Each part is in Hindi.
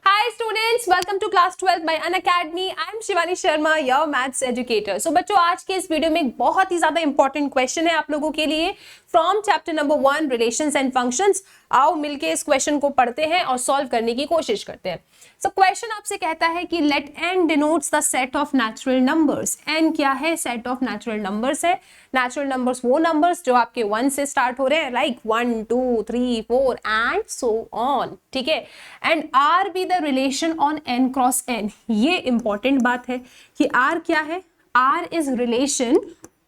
Hi students, welcome to class 12 by Unacademy. I am Shivani Sharma, your maths educator. So बच्चों, आज के इस वीडियो में एक बहुत ही ज्यादा इंपॉर्टेंट क्वेश्चन है आप लोगों के लिए from chapter number 1 relations and functions. आओ मिलके इस क्वेश्चन को पढ़ते हैं और सॉल्व करने की कोशिश करते हैं। सो क्वेश्चन आपसे कहता है कि let n denotes the set of natural numbers. n क्या है? सेट ऑफ नेचुरल नंबर्स है। नेचुरल नंबर्स वो नंबर्स जो आपके 1 से स्टार्ट हो रहे हैं, लाइक 1 2 3 4 एंड सो ऑन, ठीक है। And r be the relation on n cross n। ये इंपॉर्टेंट बात है कि r क्या है? r is relation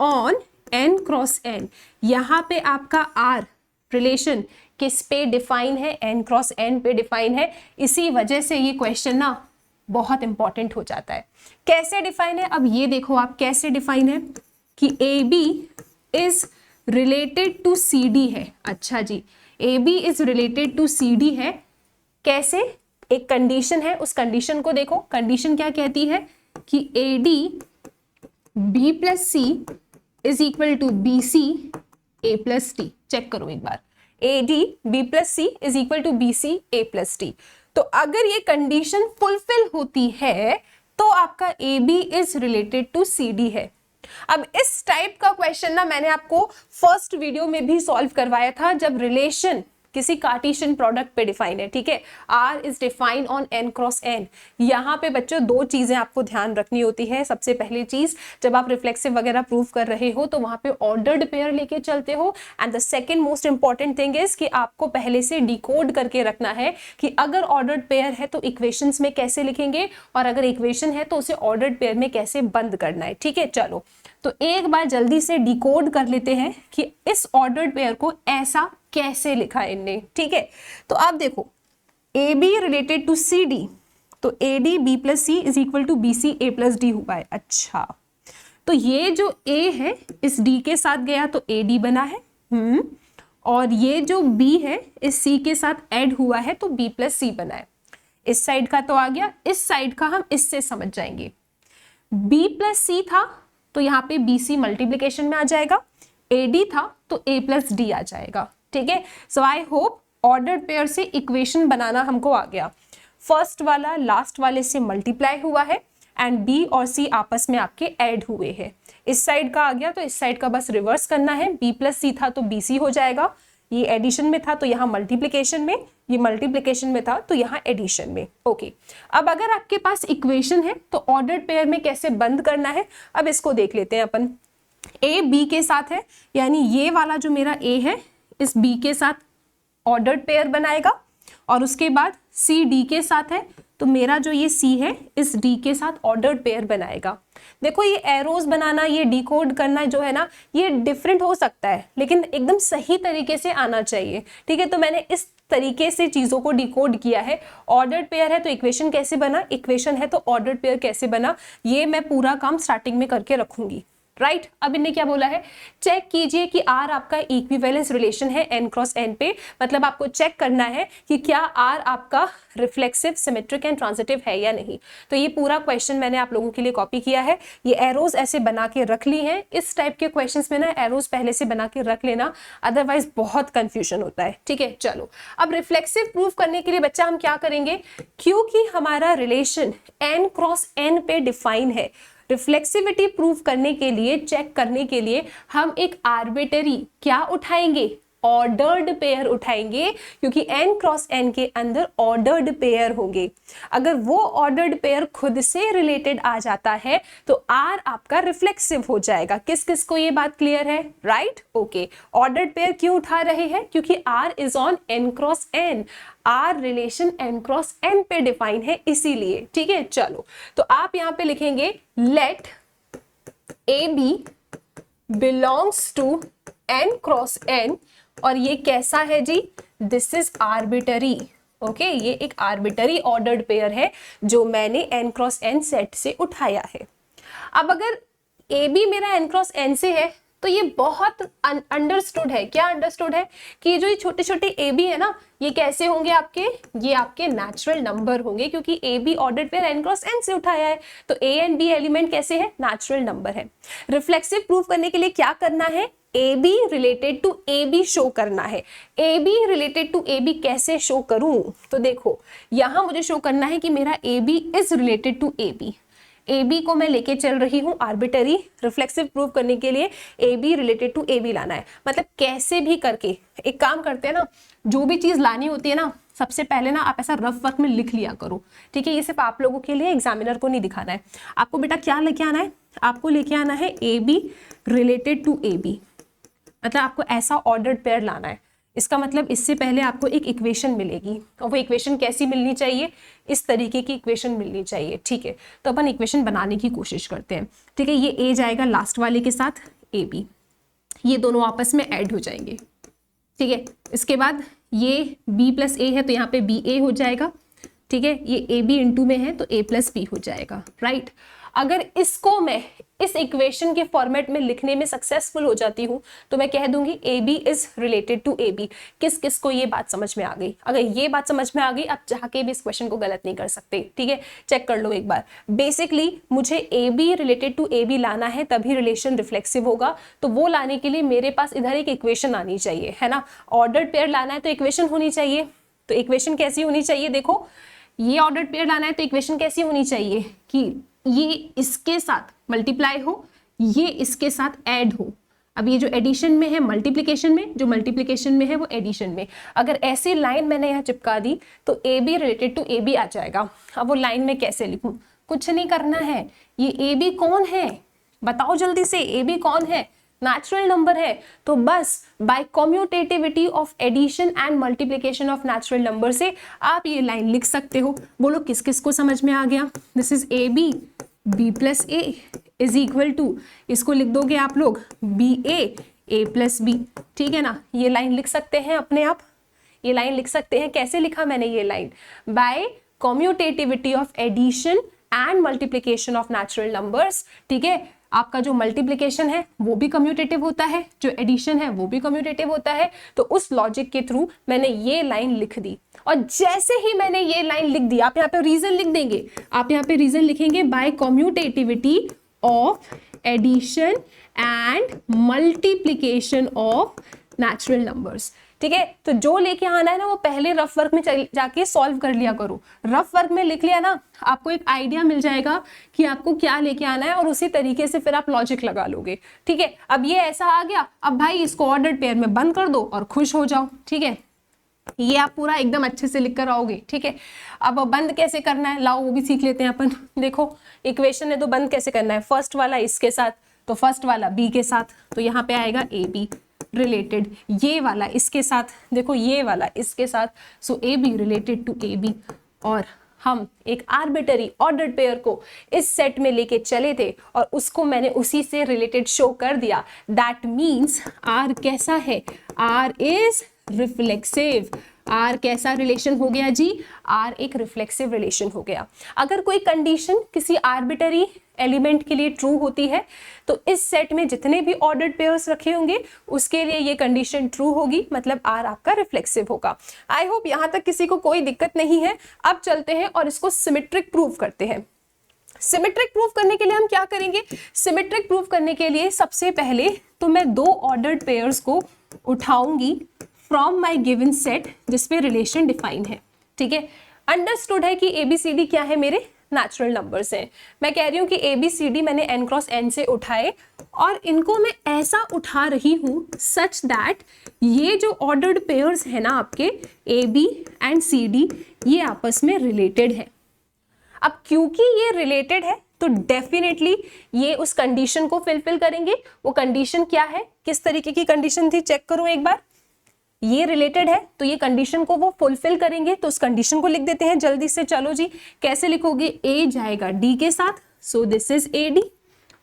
on n cross n। यहाँ पे आपका r रिलेशन किस पे डिफाइन है? n क्रॉस n पे डिफाइन है। इसी वजह से ये क्वेश्चन ना बहुत इंपॉर्टेंट हो जाता है। कैसे डिफाइन है? अब ये देखो आप कैसे डिफाइन है कि AB is related to CD है। अच्छा जी, AB is related to CD है। कैसे? एक कंडीशन है, उस कंडीशन को देखो। कंडीशन क्या कहती है कि AD B plus C is equal to BC A plus T। Check करो एक बार, AD B plus C is equal to BC A plus T। तो अगर ये कंडीशन फुलफिल होती है तो आपका AB is related to CD है। अब इस टाइप का क्वेश्चन ना मैंने आपको फर्स्ट वीडियो में भी सॉल्व करवाया था, जब रिलेशन किसी कार्टेशियन प्रोडक्ट पे डिफाइन है, ठीक है। R is define on n cross n। यहाँ पे बच्चों दो चीजें आपको ध्यान रखनी होती है। सबसे पहली चीज, जब आप रिफ्लेक्सिव वगैरह प्रूव कर रहे हो तो वहां पे ऑर्डर्ड पेयर लेके चलते हो। And the second most important thing is कि आपको पहले से डिकोड करके रखना है कि अगर ऑर्डर्ड पेयर है तो इक्वेशंस में कैसे लिखेंगे, और अगर इक्वेशन है तो उसे ऑर्डर्ड पेयर में कैसे बंद करना है, ठीक है। चलो तो एक बार जल्दी से डिकोड कर लेते हैं कि इस ऑर्डर्ड पेयर को ऐसा कैसे लिखा है इनने, ठीक है। तो आप देखो, AB रिलेटेड टू CD, तो AD B plus C is equal to BC A plus D हुआ है। अच्छा, तो ये जो A है इस D के साथ गया तो AD बना है, और ये जो B है इस C के साथ ऐड हुआ है तो B प्लस C बना है। इस साइड का तो आ गया, इस साइड का हम इससे समझ जाएंगे। B प्लस C था तो यहाँ पे BC मल्टीप्लीकेशन में आ जाएगा, AD था तो A प्लस D आ जाएगा, ठीक है। सो आई होप ऑर्डर्ड पेयर से इक्वेशन बनाना हमको आ गया। फर्स्ट वाला लास्ट वाले से मल्टीप्लाई हुआ है एंड B और C आपस में आपके ऐड हुए हैं। इस साइड का आ गया तो इस साइड का बस रिवर्स करना है। B प्लस C था तो BC हो जाएगा, ये एडिशन में था तो यहाँ मल्टीप्लीकेशन में, ये मल्टीप्लीकेशन में था तो यहाँ एडिशन में। ओके, अब अगर आपके पास इक्वेशन है तो ऑर्डर्ड पेयर में कैसे बंद करना है, अब इसको देख लेते हैं अपन। A B के साथ है, यानी ये वाला जो मेरा A है इस B के साथ ऑर्डर्ड पेयर बनाएगा, और उसके बाद C D के साथ है तो मेरा जो ये C है इस D के साथ ऑर्डर्ड पेयर बनाएगा। देखो ये एरोज बनाना, ये डिकोड करना जो है ना, ये डिफरेंट हो सकता है लेकिन एकदम सही तरीके से आना चाहिए, ठीक है। तो मैंने इस तरीके से चीजों को डिकोड किया है। ऑर्डर्ड पेयर है तो इक्वेशन कैसे बना, इक्वेशन है तो ऑर्डर्ड पेयर कैसे बना, ये मैं पूरा काम स्टार्टिंग में करके रखूंगी, राइट। अब इन्हें क्या बोला है, चेक कीजिए कि R आपका इक्विवेलेंस रिलेशन है n क्रॉस n पे। मतलब आपको चेक करना है कि क्या R आपका रिफ्लेक्सिव, सिमेट्रिक एंड ट्रांजिटिव है या नहीं। तो ये पूरा क्वेश्चन मैंने आप लोगों के लिए कॉपी किया है। ये एरोज ऐसे बना के रख ली हैं। इस टाइप के क्वेश्चंस में ना एरोज पहले से बना के रख लेना, अदरवाइज बहुत कंफ्यूजन होता है, ठीक है। चलो अब रिफ्लेक्सिव प्रूव करने के लिए बच्चा हम क्या करेंगे, क्योंकि हमारा रिलेशन n क्रॉस n पे डिफाइन है, रिफ्लेक्सिविटी प्रूफ करने के लिए, चेक करने के लिए हम एक आर्बिटरी क्या उठाएंगे, ऑर्डर्ड पेयर उठाएंगे, क्योंकि n क्रॉस n के अंदर ऑर्डर्ड पेयर होंगे। अगर वो ऑर्डर्ड पेयर खुद से रिलेटेड आ जाता है तो R आपका रिफ्लेक्सिव हो जाएगा। किस किस को ये बात क्लियर है, राइट। ओके, ऑर्डर्ड पेयर क्यों उठा रहे हैं, क्योंकि R is on n cross n। R relation n cross n पे डिफाइन है इसीलिए, ठीक है। चलो तो आप यहाँ पे लिखेंगे let AB belongs to n cross n, और ये कैसा है जी, दिस इज आर्बिटरी। ओके, ये एक आर्बिटरी ऑर्डर्ड पेयर है जो मैंने n क्रॉस n सेट से उठाया है। अब अगर AB मेरा n क्रॉस n से है तो ये बहुत अंडरस्टूड है। क्या अंडरस्टूड है कि ये जो ये छोटे छोटे AB है ना, ये कैसे होंगे आपके, ये आपके नेचुरल नंबर होंगे, क्योंकि AB ordered pair n cross n से उठाया है तो A एंड B एलिमेंट कैसे है, नेचुरल नंबर है। रिफ्लेक्सिव प्रूफ करने के लिए क्या करना है, A B related to A B show करना है। A B related to A B कैसे शो करूं? तो देखो यहां मुझे शो करना है कि मेरा A B is related to A B. A B को मैं लेके चल रही हूँ आर्बिटरी, रिफ्लेक्सिव प्रूव करने के लिए A B related to A B लाना है। मतलब कैसे भी करके एक काम करते हैं ना, जो भी चीज लानी होती है ना, सबसे पहले ना आप ऐसा रफ वर्क में लिख लिया करो, ठीक है। ये सिर्फ आप लोगों के लिए, एग्जामिनर को नहीं दिखाना है। आपको बेटा क्या लेके आना है? आपको लेके आना है A B related to A B, मतलब आपको ऐसा ऑर्डर्ड पेयर लाना है। इसका मतलब इससे पहले आपको एक इक्वेशन मिलेगी, और वो इक्वेशन कैसी मिलनी चाहिए? इस तरीके की इक्वेशन मिलनी चाहिए, ठीक है। तो अपन इक्वेशन बनाने की कोशिश करते हैं, ठीक है। ये ए जाएगा लास्ट वाले के साथ ए बी, ये दोनों आपस में ऐड हो जाएंगे, ठीक है। इसके बाद ये b प्लस ए है तो यहाँ पे बी ए हो जाएगा, ठीक है। ये ए बी इंटू में है तो a प्लस बी हो जाएगा, राइट। अगर इसको मैं इस इक्वेशन के फॉर्मेट में लिखने में सक्सेसफुल हो जाती हूँ तो मैं कह दूंगी A B is related to A B. किस किस को ये बात समझ में आ गई? अगर ये बात समझ में आ गई, आप जाके भी इस क्वेश्चन को गलत नहीं कर सकते, ठीक है। चेक कर लो एक बार। बेसिकली मुझे A B related to A B लाना है, तभी रिलेशन रिफ्लेक्सिव होगा। तो वो लाने के लिए मेरे पास इधर एक इक्वेशन आनी चाहिए, है ना। ऑर्डर्ड पेयर लाना है तो इक्वेशन होनी चाहिए। तो इक्वेशन कैसी होनी चाहिए? देखो ये ऑर्डर्ड पेयर लाना है तो इक्वेशन कैसी होनी चाहिए कि ये इसके साथ मल्टीप्लाई हो, ये इसके साथ ऐड हो। अब ये जो एडिशन में है मल्टीप्लिकेशन में, जो मल्टीप्लिकेशन में है वो एडिशन में। अगर ऐसी लाइन मैंने यहाँ चिपका दी तो A B related to A B आ जाएगा। अब वो लाइन में कैसे लिखूं? कुछ नहीं करना है। ये ए बी कौन है बताओ जल्दी से, ए बी कौन है? नेचुरल नंबर है। तो बस by commutativity of addition and multiplication of natural number से आप ये लाइन लिख सकते हो। बोलो किस किस को समझ में आ गया? This is A B, B plus A is equal to, इसको लिख दोगे आप लोग बी ए प्लस बी, ठीक है ना। ये लाइन लिख सकते हैं अपने आप, ये लाइन लिख सकते हैं। कैसे लिखा मैंने ये line? By commutativity of addition and multiplication of natural numbers, ठीक है। आपका जो मल्टीप्लिकेशन है वो भी कम्यूटेटिव होता है, जो एडिशन है वो भी कम्यूटेटिव होता है। तो उस लॉजिक के थ्रू मैंने ये लाइन लिख दी, और जैसे ही मैंने ये लाइन लिख दी, आप यहाँ पे रीजन लिख देंगे, आप यहाँ पे रीजन लिखेंगे by commutativity of addition and multiplication of natural numbers, ठीक है। तो जो लेके आना है ना वो पहले रफ वर्क में जाके सॉल्व कर लिया करो। रफ वर्क में लिख लिया ना, आपको एक आइडिया मिल जाएगा कि आपको क्या लेके आना है, और उसी तरीके से फिर आप लॉजिक लगा लोगे, ठीक है। अब ये ऐसा आ गया, अब भाई इसको ऑर्डर्ड पेयर में बंद कर दो और खुश हो जाओ, ठीक है। ये आप पूरा एकदम अच्छे से लिख कर आओगे, ठीक है। अब बंद कैसे करना है, लाओ वो भी सीख लेते हैं अपन। देखो इक्वेशन है तो बंद कैसे करना है? फर्स्ट वाला इसके साथ तो फर्स्ट वाला बी के साथ, तो यहाँ पे आएगा ए बी रिलेटेड, ये वाला इसके साथ, देखो ये वाला इसके साथ, so A B related to A B. और हम एक आर्बिटरी ऑर्डर्ड पेयर को इस सेट में लेके चले थे और उसको मैंने उसी से रिलेटेड शो कर दिया। दैट मीन्स आर कैसा है? R is reflexive. आर कैसा रिलेशन हो गया जी? आर एक रिफ्लेक्सिव रिलेशन हो गया। अगर कोई कंडीशन किसी आर्बिटरी एलिमेंट के लिए ट्रू होती है तो इस सेट में जितने भी ऑर्डर्ड पेयर्स रखे होंगे उसके लिए ये कंडीशन ट्रू होगी, मतलब आर आपका रिफ्लेक्सिव होगा। आई होप यहां तक किसी को कोई दिक्कत नहीं है। अब चलते हैं और इसको सिमेट्रिक प्रूव करते हैं। सिमेट्रिक प्रूफ करने के लिए हम क्या करेंगे? सिमेट्रिक प्रूफ करने के लिए सबसे पहले तो मैं दो ऑर्डर्ड पेयर्स को उठाऊंगी फ्रॉम माय गिवन सेट जिसपे रिलेशन डिफाइन है, ठीक है। अंडरस्टूड है कि ABCD क्या है? मेरे नेचुरल नंबर्स हैं। मैं कह रही हूँ कि ABCD मैंने n क्रॉस n से उठाए और इनको मैं ऐसा उठा रही हूँ सच दैट ये जो ऑर्डर्ड पेयर्स है ना आपके AB एंड CD ये आपस में रिलेटेड है। अब क्योंकि ये रिलेटेड है तो डेफिनेटली ये उस कंडीशन को फिलफिल करेंगे। वो कंडीशन क्या है? किस तरीके की कंडीशन थी? चेक करो एक बार। ये रिलेटेड है तो ये कंडीशन को वो फुलफिल करेंगे, तो उस कंडीशन को लिख देते हैं जल्दी से। चलो जी, कैसे लिखोगे? A जाएगा D के साथ, सो दिस इज AD,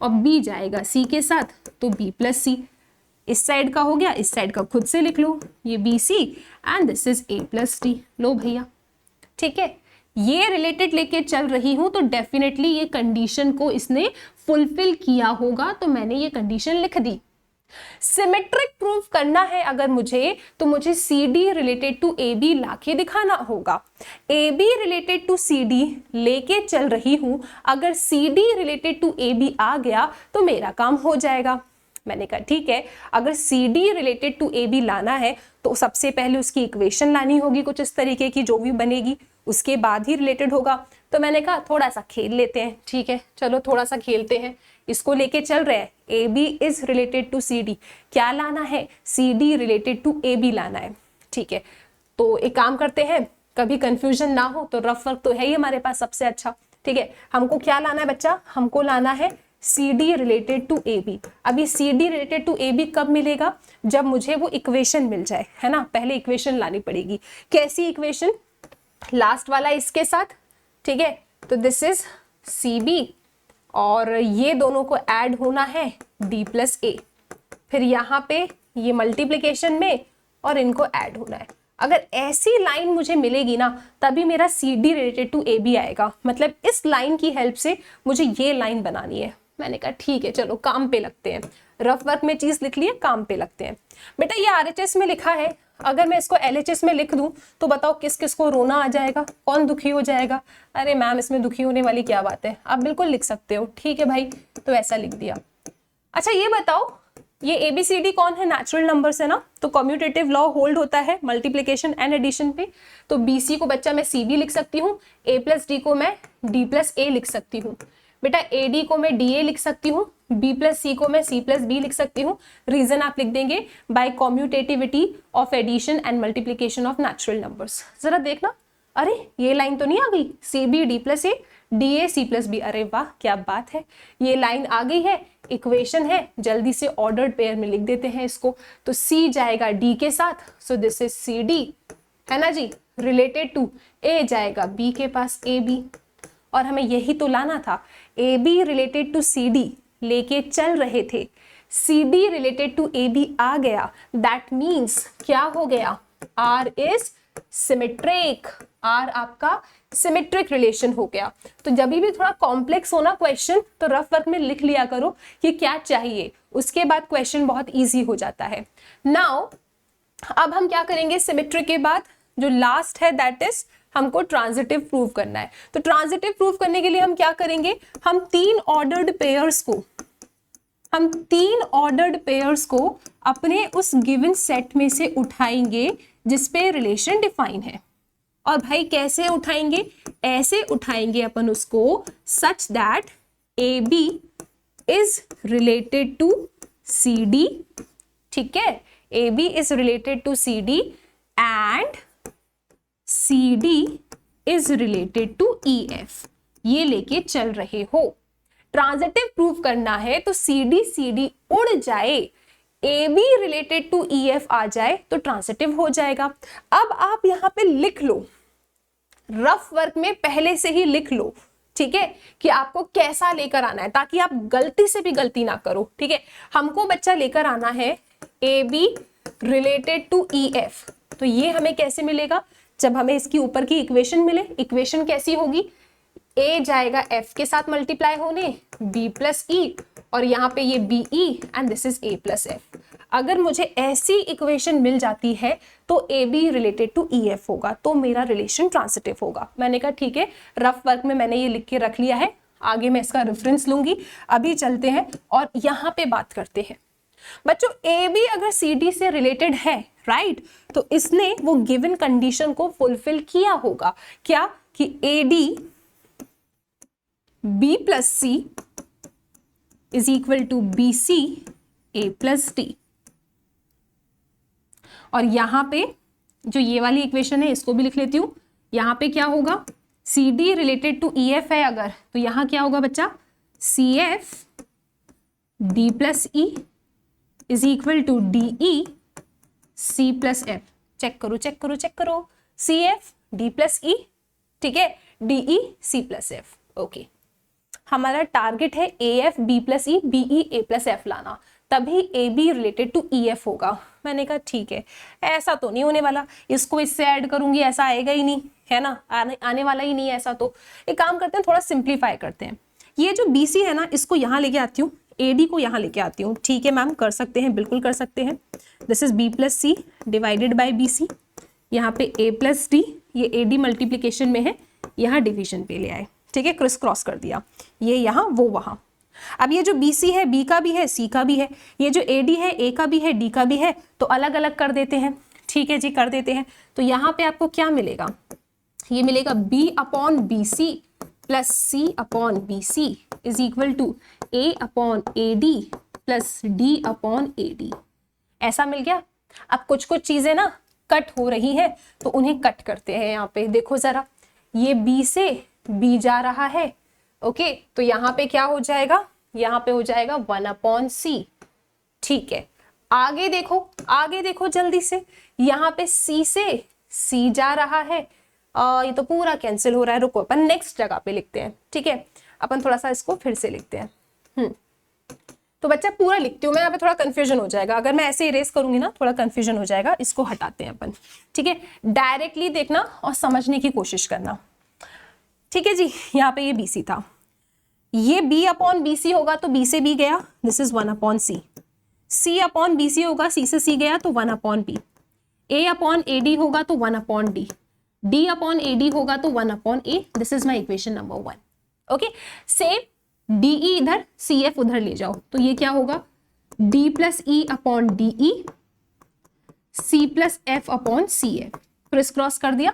और B जाएगा C के साथ, तो B प्लस C। इस साइड का हो गया, इस साइड का खुद से लिख लो, ये BC and this is A plus D। लो भैया, ठीक है। ये रिलेटेड लेके चल रही हूं तो डेफिनेटली ये कंडीशन को इसने फुलफिल किया होगा, तो मैंने ये कंडीशन लिख दी। सिमेट्रिक प्रूफ करना है अगर मुझे, तो मुझे CD रिलेटेड टू AB लाके दिखाना होगा। AB रिलेटेड टू CD लेके चल रही हूं, अगर CD रिलेटेड टू AB आ गया तो मेरा काम हो जाएगा। मैंने कहा ठीक है, अगर C D related to A B लाना है तो सबसे पहले उसकी इक्वेशन लानी होगी कुछ इस तरीके की, जो भी बनेगी उसके बाद ही रिलेटेड होगा। तो मैंने कहा थोड़ा सा खेल लेते हैं, ठीक है चलो थोड़ा सा खेलते हैं, इसको लेके चल रहे हैं। A B is related to C D, क्या लाना है, C D related to A B लाना है, ठीक है। तो एक काम करते हैं, कभी कंफ्यूजन ना हो तो रफ वर्क तो है ही हमारे पास सबसे अच्छा, ठीक है। हमको क्या लाना है बच्चा, हमको लाना है C D related to A B. अभी C D related to A B कब मिलेगा, जब मुझे वो इक्वेशन मिल जाए, है ना। पहले इक्वेशन लानी पड़ेगी, कैसी इक्वेशन, लास्ट वाला इसके साथ, ठीक है। तो दिस इज सी बी और ये दोनों को ऐड होना है डी प्लस ए, फिर यहाँ पे ये मल्टीप्लीकेशन में और इनको ऐड होना है। अगर ऐसी लाइन मुझे मिलेगी ना तभी मेरा C D related to A B आएगा, मतलब इस लाइन की हेल्प से मुझे ये लाइन बनानी है। मैंने कहा ठीक है चलो काम पे लगते हैं, रफ वर्क में चीज लिख ली है, काम पे लगते हैं। बेटा ये आरएचएस में लिखा है, अगर मैं इसको एलएचएस में लिख दूं तो बताओ किस किस को रोना आ जाएगा, कौन दुखी हो जाएगा। अरे मैम इसमें दुखी होने वाली क्या बात है, आप बिल्कुल लिख सकते हो, ठीक है भाई, तो ऐसा लिख दिया। अच्छा ये बताओ, ये एबीसीडी कौन है, नेचुरल नंबर्स है ना, तो कम्यूटेटिव लॉ होल्ड होता है मल्टीप्लिकेशन एंड एडिशन पे। तो बीसी को बच्चा मैं सी बी लिख सकती हूँ, ए प्लस डी को मैं डी प्लस ए लिख सकती हूँ, बेटा ए डी को मैं डी ए लिख सकती हूँ, बी प्लस सी को मैं सी प्लस बी लिख सकती हूँ। रीजन आप लिख देंगे by commutativity of addition and multiplication of natural numbers. जरा देखना, अरे ये लाइन तो नहीं आ गई, C B D plus A D A C plus B, अरे वाह क्या बात है, ये लाइन आ गई है, इक्वेशन है, जल्दी से ऑर्डर्ड पेयर में लिख देते हैं इसको। तो सी जाएगा डी के साथ, so this is C D, है ना जी, रिलेटेड टू ए जाएगा बी के पास ए बी, और हमें यही तो लाना था, A B related to C D लेके चल रहे थे, C D related to A B आ गया, दैट मीन्स क्या हो गया, आर इज सिमेट्रिक, आर आपका सिमेट्रिक रिलेशन हो गया। तो जब भी थोड़ा कॉम्प्लेक्स होना क्वेश्चन तो रफ वर्क में लिख लिया करो कि क्या चाहिए, उसके बाद क्वेश्चन बहुत इजी हो जाता है। नाउ अब हम क्या करेंगे, सिमेट्रिक के बाद जो लास्ट है दैट इज हमको ट्रांजिटिव प्रूव करना है। तो ट्रांजिटिव प्रूव करने के लिए हम क्या करेंगे, हम तीन ऑर्डर्ड पेयर्स को अपने उस गिवन सेट में से उठाएंगे जिसपे रिलेशन डिफाइन है। और भाई कैसे उठाएंगे, ऐसे उठाएंगे अपन उसको such that A B is related to C D, ठीक है, A B is related to C D and C D is related to E F, ये लेके चल रहे हो। ट्रांजिटिव प्रूफ करना है तो सी डी उड़ जाए, A B related to E F आ जाए तो ट्रांजिटिव हो जाएगा। अब आप यहां पे लिख लो, रफ वर्क में पहले से ही लिख लो, ठीक है, कि आपको कैसा लेकर आना है ताकि आप गलती से भी गलती ना करो, ठीक है। हमको बच्चा लेकर आना है A B related to E F, तो ये हमें कैसे मिलेगा, जब हमें इसकी ऊपर की इक्वेशन मिले। इक्वेशन कैसी होगी, ए जाएगा एफ के साथ मल्टीप्लाई होने, बी प्लस ई, और यहाँ पे ये B E and this is A plus F. अगर मुझे ऐसी इक्वेशन मिल जाती है तो A B related to E F होगा, तो मेरा रिलेशन ट्रांजिटिव होगा। मैंने कहा ठीक है, रफ वर्क में मैंने ये लिख के रख लिया है, आगे मैं इसका रेफरेंस लूंगी। अभी चलते हैं और यहाँ पे बात करते हैं बच्चों, ए बी अगर सी डी से रिलेटेड है, राइट, तो इसने वो गिवन कंडीशन को फुलफिल किया होगा, क्या, कि A D B plus C is equal to B C A plus D. और यहां पे जो ये वाली इक्वेशन है इसको भी लिख लेती हूं, यहां पे क्या होगा, C D related to E F है अगर, तो यहां क्या होगा बच्चा, C F D plus E is equal to D E C plus F. Check करो, C F D plus E, ठीक है, D E C plus F. Okay, हमारा टारगेट है A F B plus E B E A plus F लाना, तभी A B related to E F होगा। मैंने कहा ठीक है, ऐसा तो नहीं होने वाला, इसको इससे ऐड करूंगी ऐसा आएगा ही नहीं, है ना, आने वाला ही नहीं है ऐसा। तो एक काम करते हैं, थोड़ा सिंप्लीफाई करते हैं। ये जो बी सी है ना, इसको यहाँ लेके आती हूँ, ए डी को यहाँ लेके आती हूँ, ठीक है मैम, कर सकते हैं, बिल्कुल कर सकते हैं। This is B plus C divided by B C, यहाँ पे ए प्लस डी, ये ए डी मल्टीप्लीकेशन में है, यहाँ डिवीजन पे ले आए, ठीक है, क्रिस क्रॉस कर दिया, ये यहाँ वो वहाँ। अब ये जो BC है B का भी है C का भी है, ये जो AD है A का भी है D का भी है, तो अलग अलग कर देते हैं। ठीक है जी, कर देते हैं। तो यहाँ पे आपको क्या मिलेगा, ये मिलेगा B/BC plus C/BC is equal to A/AD plus D/AD। ऐसा मिल गया। अब कुछ कुछ चीजें ना कट हो रही है तो उन्हें कट करते हैं। यहाँ पे देखो जरा, ये B से B जा रहा है, ओके, तो यहाँ पे क्या हो जाएगा, यहाँ पे हो जाएगा 1/C। ठीक है, आगे देखो, आगे देखो जल्दी से, यहाँ पे C से C जा रहा है, ये तो पूरा कैंसिल हो रहा है। रुको, अपन नेक्स्ट जगह पे लिखते हैं। ठीक है, अपन थोड़ा सा इसको फिर से लिखते हैं। तो बच्चा पूरा लिखती हूँ मैं, यहाँ पे थोड़ा कंफ्यूजन हो जाएगा। अगर मैं ऐसे इरेज करूंगी ना थोड़ा कंफ्यूजन हो जाएगा, इसको हटाते हैं अपन। ठीक है, डायरेक्टली देखना और समझने की कोशिश करना। ठीक है जी, यहाँ पे ये BC था, ये B/BC होगा तो B से B गया, दिस इज 1/C। C/BC होगा, C से C गया तो 1/B। A/AD होगा तो 1/D। D/AD होगा तो 1/A। This is my equation number 1। Okay, same DE इधर, CF उधर ले जाओ, तो ये क्या होगा, D + E/DE C + F/CF। Criss cross कर दिया।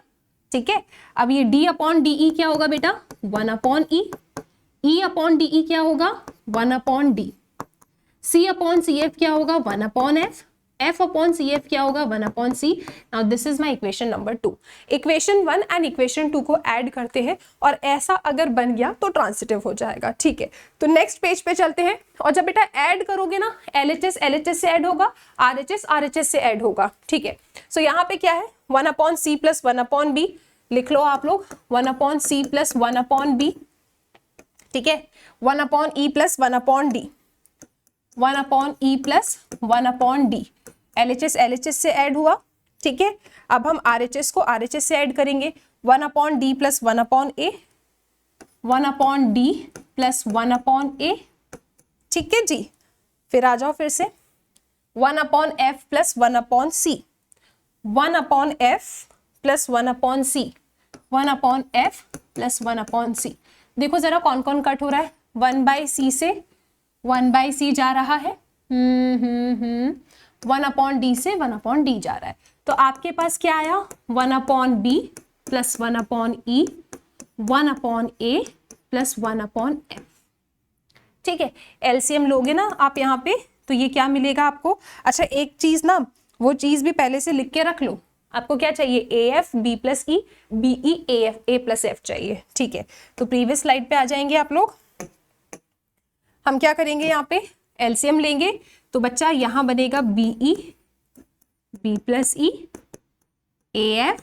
ठीक है, अब ये D/DE क्या होगा बेटा, 1/E। E/DE क्या होगा, 1/D। C/CF क्या होगा, 1/F। F/CF क्या होगा, 1/C। Now this is my equation number 2। Equation 1 and equation 2 को ऐड करते हैं और ऐसा अगर बन गया तो ट्रांसिटिव हो जाएगा। ठीक है, तो नेक्स्ट पेज पे चलते हैं। और जब बेटा ऐड करोगे ना, LHS से ऐड होगा, RHS से ऐड होगा। ठीक है, सो यहाँ पे क्या है, 1/C + 1/B लिख लो आप लोग, 1/C + 1/B। ठीक है, 1/E + 1/D, 1/E + 1/D। LHS से ऐड हुआ। ठीक है, अब हम RHS को RHS से ऐड करेंगे, 1/D + 1/A, 1/D + 1/A। ठीक है जी, फिर आ जाओ फिर से, 1/F + 1/C, 1/F + 1/C, 1/F + 1/C। देखो जरा कौन कौन कट हो रहा है, 1/C से 1/C जा रहा है, 1/D से 1/D जा रहा है। तो आपके पास क्या आया, 1/B + 1/E, 1/A + 1/F। ठीक है, LCM लोगे ना आप यहाँ पे तो ये क्या मिलेगा आपको। अच्छा, एक चीज ना, वो चीज भी पहले से लिख के रख लो। आपको क्या चाहिए, AF B + E, BE AF A + F चाहिए। ठीक है, तो प्रीवियस स्लाइड पे आ जाएंगे आप लोग। हम क्या करेंगे, यहाँ पे LCM लेंगे, तो बच्चा यहाँ बनेगा BE B + E AF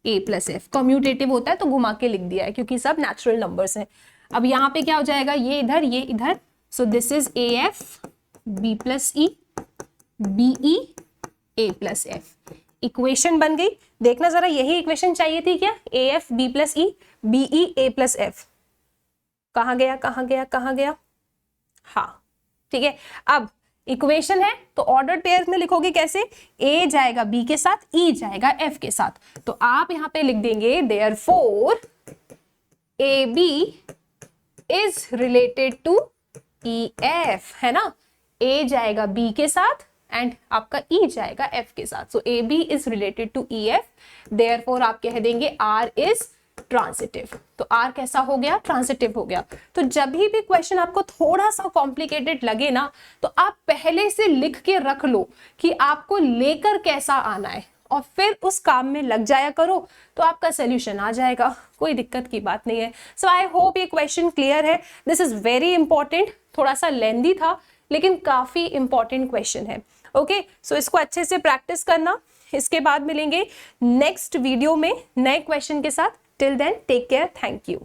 A + F। Commutative होता है तो घुमा के लिख दिया है क्योंकि सब नेचुरल नंबर्स हैं। अब यहाँ पे क्या हो जाएगा, ये इधर ये इधर, सो this is AF B + E BE A + F। Equation बन गई। देखना जरा, यही इक्वेशन चाहिए थी क्या, AF B + E BE A + F। कहाँ गया, कहाँ गया, कहाँ गया, हाँ ठीक है। अब इक्वेशन है तो ऑर्डर पेयर में लिखोगे कैसे, A जाएगा B के साथ, E जाएगा F के साथ। तो आप यहाँ पे लिख देंगे therefore AB is related to EF, है ना। A जाएगा B के साथ एंड आपका E जाएगा F के साथ। So AB is related to EF, therefore आप कह देंगे R इज ट्रांसिटिव। तो R कैसा हो गया, ट्रांसिटिव हो गया। तो जब भी क्वेश्चन आपको थोड़ा सा कॉम्प्लिकेटेड लगे ना, तो आप पहले से लिख के रख लो कि आपको लेकर कैसा आना है और फिर उस काम में लग जाया करो, तो आपका सोल्यूशन आ जाएगा, कोई दिक्कत की बात नहीं है। सो आई होप ये क्वेश्चन क्लियर है। दिस इज वेरी इंपॉर्टेंट, थोड़ा सा लेंदी था लेकिन काफी इंपॉर्टेंट क्वेश्चन है। ओके, सो इसको अच्छे से प्रैक्टिस करना। इसके बाद मिलेंगे नेक्स्ट वीडियो में नए क्वेश्चन के साथ। Till then take care, thank you.